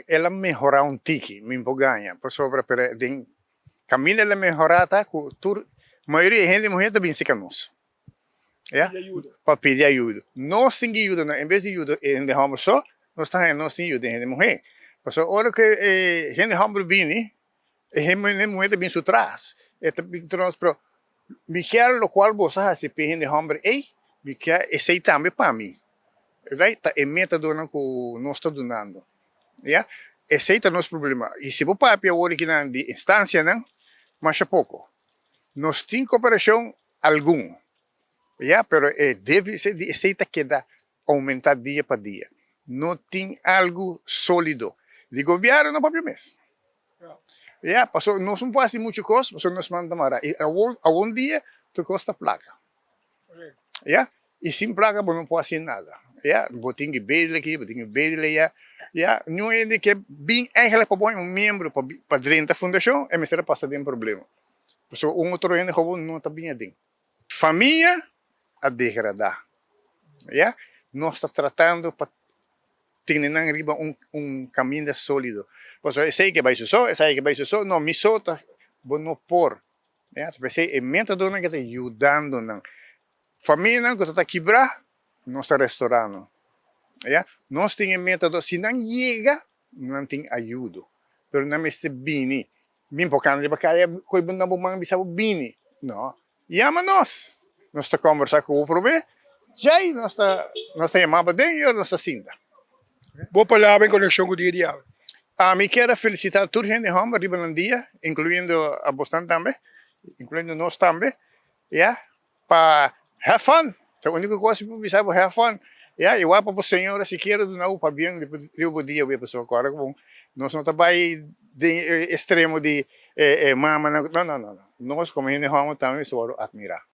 ela melhorar um tique, me ganha, por sobre den caminho ela melhorar tá com maioria da gente morrer também se canos. Yeah? Para pedir ajuda. Nós temos que ajuda, em vez de ajuda, em derramos só, nós temos ajuda em gente morrer. Porque a hora que gente hambre vem, a gente morrer também se traz. Então, me quer o qual você faz se gente hambre, me quer esse também para mim. Right? É método que nós estamos dando. Yeah? Esse é o nosso problema. E se você para agora que na instância, não, mas é pouco. Nós temos cooperação algum. Yeah, pero deve ser aceita que dá aumentar dia para dia. Não tem algo sólido. De governo não pode mais. Yeah, passou, nós não fazemos muita coisa, passou nós mandamos a um dia tu custa placa. Yeah? E sem placa não pode fazer nada. Yeah? Botem que beber aqui, botem que beber ali. Yeah? Não é de que bem eigenlijk para um membro para dentro da fundação, é mesmo passar de um problema. Passou outro ainda não está bem dentro. Família a degradar. Yeah? Nós estamos tratando para ter arriba caminho sólido. Pues sei que vai só, sei que vai só, não, me solta, vou não pôr. Yeah? É método que está ajudando. Família que está quebrar, nós estamos restaurando. Yeah? Nós temos método, se não chega, não tem ajuda. Mas não é bem. Bem pouquinho de bacana, coisa não vamos bisa bem. Não. Chama nós. Nós estamos conversando com o problema, já nós estamos chamando dentro e nós estamos cinta. Boa palavra em conexão com o dia a dia. Me quero felicitar toda a gente de Roma, arriba no dia, incluindo a Boston também, incluindo nós também, yeah? Para have fun. A única coisa que eu sabe have fun. Yeah? Eu para a senhora, se quer, não para bem, depois dia, eu pessoa agora, nós não estamos de extremo de mama, não. Nós, como a gente de Roma, também só admirar.